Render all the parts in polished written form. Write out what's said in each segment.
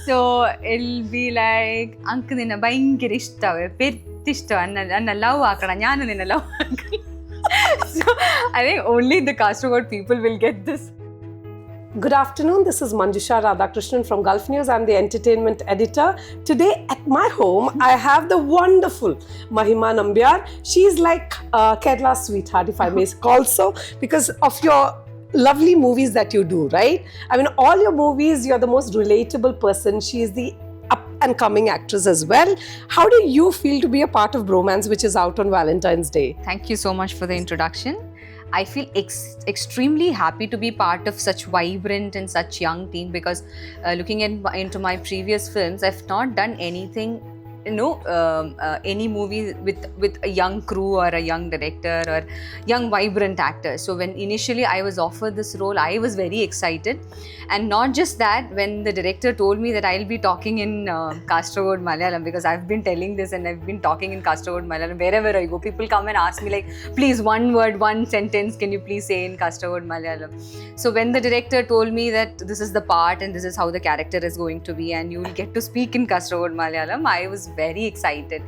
So it'll be like, Uncle ninna bhayangara ishtave, petti ishtava, anna love aakana, nanu ninna love aakana. So I think only the Kasaragod people will get this. Good afternoon, this is Manjusha Radhakrishnan from Gulf News. I'm the entertainment editor. Today at my home, I have the wonderful Mahima Nambiar. She's like Kerala's sweetheart, if I may call so, because of your lovely movies that you do, right? I mean, all your movies, you're the most relatable person. She is the up and coming actress as well. How do you feel to be a part of Bromance, which is out on Valentine's Day? Thank you so much for the introduction. I feel extremely happy to be part of such vibrant and such young team, because looking into my previous films, I've not done anything, any movie with a young crew or a young director or young vibrant actor. So when initially I was offered this role, I was very excited. And not just that, when the director told me that I'll be talking in Kasaragod Malayalam, because I've been telling this and I've been talking in Kasaragod Malayalam wherever I go, people come and ask me like, please, one word, one sentence, can you please say in Kasaragod Malayalam? So when the director told me that this is the part and this is how the character is going to be and you will get to speak in Kasaragod Malayalam, I was very excited,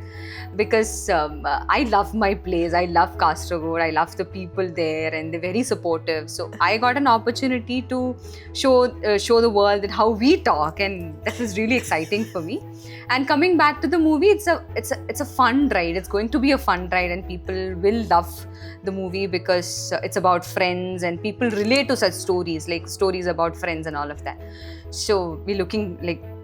because I love my place, I love Kasaragod, I love the people there, and they're very supportive. So I got an opportunity to show the world that how we talk, and that was really exciting for me. And coming back to the movie, it's a fun ride. It's going to be a fun ride, and people will love the movie because it's about friends, and people relate to such stories, like stories about friends and all of that. So we're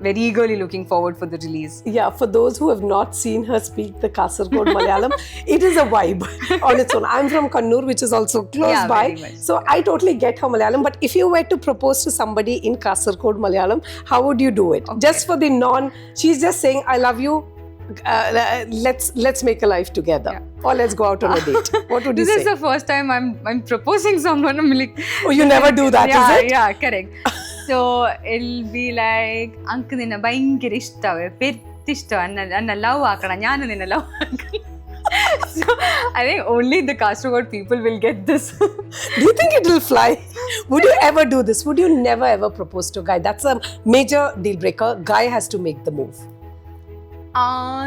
very eagerly looking forward for the release. Yeah, for those who have not seen her speak the Kasaragod Malayalam, it is a vibe on its own. I'm from Kannur, which is also close by. So I totally get her Malayalam. But if you were to propose to somebody in Kasaragod Malayalam, how would you do it? Okay. Just for the she's just saying, I love you. Let's make a life together, or let's go out on a date. What would you say? This is the first time I'm proposing someone. I'm like, oh, you never do that, is it? Yeah, correct. So it'll be like, Uncle ninna bhayangara ishtave, petti ishtava, anna love aakana, nanu ninna love aakana. So I think only the Kasaragod people will get this. Do you think it will fly? Would you ever do this? Would you never ever propose to a guy? That's a major deal breaker. Guy has to make the move.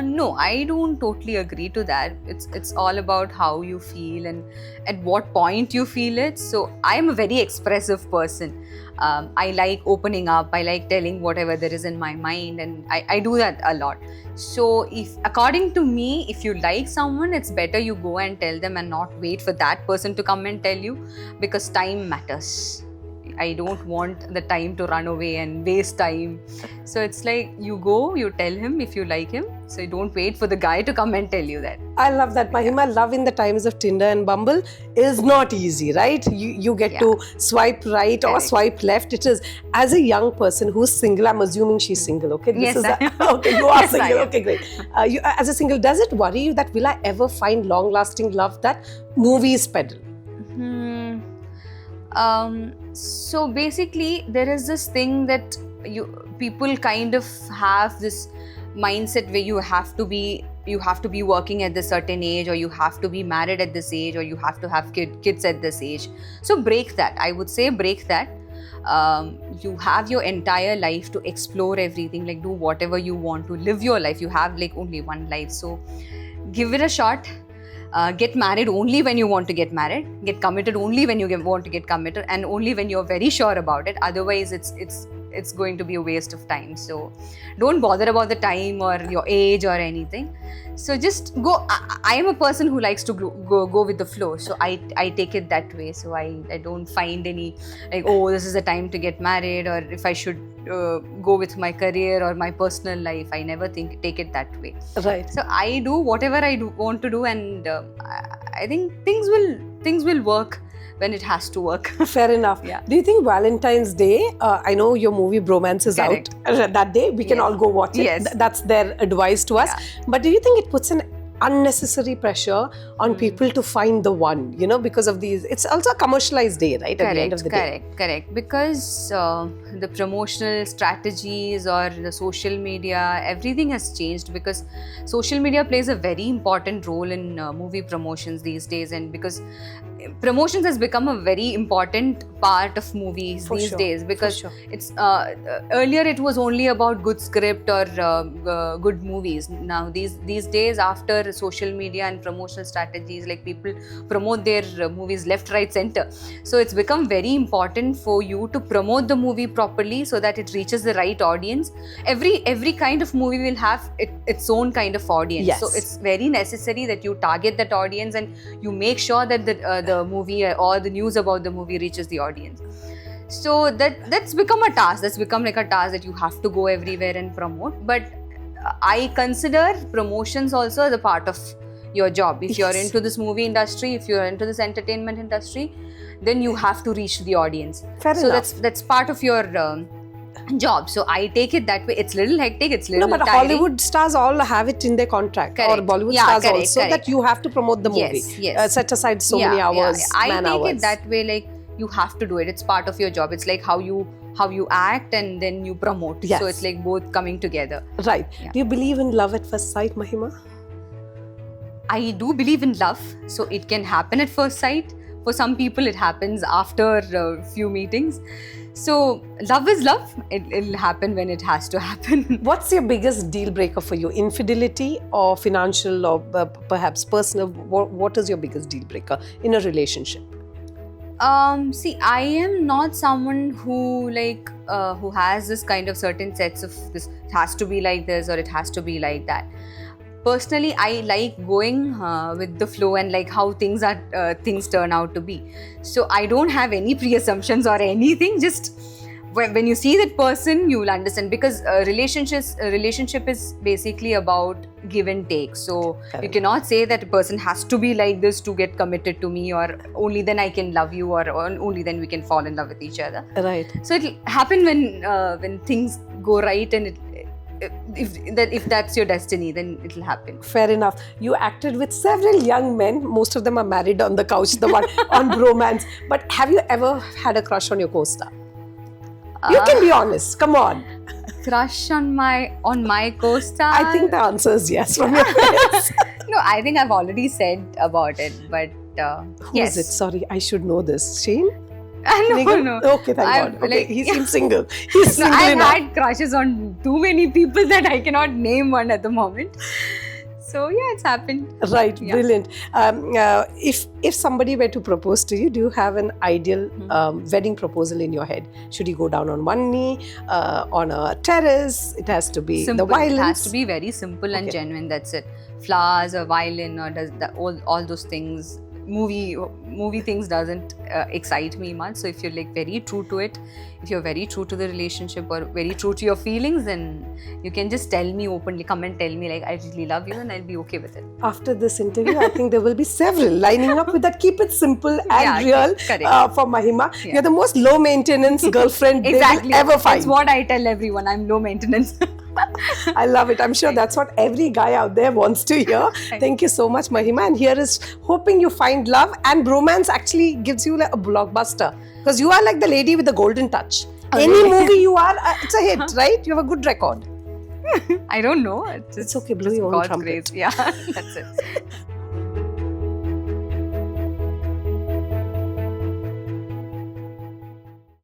No, I don't totally agree to that. It's all about how you feel and at what point you feel it. So I'm a very expressive person. I like opening up. I like telling whatever there is in my mind, and I do that a lot. So according to me, if you like someone, it's better you go and tell them and not wait for that person to come and tell you, because time matters. I don't want the time to run away and waste time. So it's like, you go, you tell him if you like him. So you don't wait for the guy to come and tell you that. I love that, Mahima. Love in the times of Tinder and Bumble is not easy, right? You get to swipe right or swipe left. It is, as a young person who's single, I'm assuming she's single, okay? Okay, you are single. Okay, great. You, as a single, does it worry you that will I ever find long-lasting love that movies peddle? So basically, there is this thing that people kind of have this mindset where you have to be working at this certain age, or you have to be married at this age, or you have to have kids at this age. So break that. I would say break that. You have your entire life to explore everything, like do whatever you want to, live your life. You have like only one life, so give it a shot. Get married only when you want to get married. Get committed only when you want to get committed, and only when you're very sure about it. Otherwise, it's going to be a waste of time. So don't bother about the time or your age or anything. So just go. I am a person who likes to go with the flow. So I take it that way. So I don't find any like, oh, this is the time to get married, or if I should go with my career or my personal life. I never take it that way. Right. So I do whatever I want to do, and I think things will work when it has to work. Fair enough. Yeah. Do you think Valentine's Day, I know your movie Bromance is out that day, we can all go watch it. Yes. That's their advice to us. Yeah. But do you think it puts an unnecessary pressure on people to find the one, because of these? It's also a commercialized day, right? At the end of the day. Correct. Because the promotional strategies or the social media, everything has changed, because social media plays a very important role in movie promotions these days. And because promotions has become a very important part of movies For these sure, days, because for sure. it's earlier it was only about good script or good movies. Now these days, after social media and promotional strategies, like people promote their movies left, right, center. So it's become very important for you to promote the movie properly so that it reaches the right audience. Every kind of movie will have its own kind of audience. Yes. So it's very necessary that you target that audience and you make sure that the movie or the news about the movie reaches the audience. So that's become a task. That's become like a task that you have to go everywhere and promote. But I consider promotions also as a part of your job. If you're Yes. into this movie industry, if you're into this entertainment industry, then you have to reach the audience. Fair So enough. that's part of your job. So I take it that way. It's little hectic. It's little No, but tiring. Hollywood stars all have it in their contract, or Correct. Bollywood Yeah, stars correct, also, correct. that you have to promote the movie. Yes, yes. Set aside so many hours, I man take hours. it that way. Like you have to do it. It's part of your job. It's like how you act and then you promote. Yes. So it's like both coming together. Right. Yeah. Do you believe in love at first sight, Mahima? I do believe in love. So it can happen at first sight. For some people, it happens after a few meetings. So love is love. It'll happen when it has to happen. What's your biggest deal breaker for you? Infidelity or financial or perhaps personal? What is your biggest deal breaker in a relationship? See, I am not someone who who has this kind of certain sets of this. It has to be like this or it has to be like that. Personally, I like going with the flow and like how things turn out to be. So I don't have any pre-assumptions or anything. Just when you see that person, you will understand, because a relationship is basically about give and take. So you cannot say that a person has to be like this to get committed to me, or only then I can love you, or only then we can fall in love with each other. Right. So it'll happen when things go right, and if that's your destiny, then it'll happen. Fair enough. You acted with several young men. Most of them are married on the couch, the one on Bromance. But have you ever had a crush on your co-star? You can be honest. Come on. Crush on my co-star? I think the answer is yes from your face. No, I think I've already said about it, but Who yes. is it? Sorry, I should know this. Shane? No, Nigel? no. Okay, thank I've, God. Okay, like, he yeah. seems single. He's No, single I've enough. had crushes on too many people that I cannot name one at the moment. So yeah, it's happened. Right, Yeah. brilliant. If somebody were to propose to you, do you have an ideal wedding proposal in your head? Should you go down on one knee, on a terrace? It has to be Simple. the violins. It has to be very simple and Okay. genuine. That's it. Flowers, a violin, or all those things. Movie things doesn't excite me much. So if you're like very true to it, if you're very true to the relationship or very true to your feelings, then you can just tell me openly, come and tell me like I really love you, and I'll be okay with it. After this interview, I think there will be several lining up with that. Keep it simple and Yeah, real correct. for Mahima. Yeah. You're the most low maintenance girlfriend Exactly. they will ever find. That's what I tell everyone. I'm low maintenance. I love it. I'm sure that's what every guy out there wants to hear. Thank you so much, Mahima. And here is hoping you find love, and Bromance actually gives you like a blockbuster, because you are like the lady with the golden touch. Any movie you are, it's a hit, right? You have a good record. I don't know. It's okay, blow your own God's trumpet. grace. Yeah, that's it.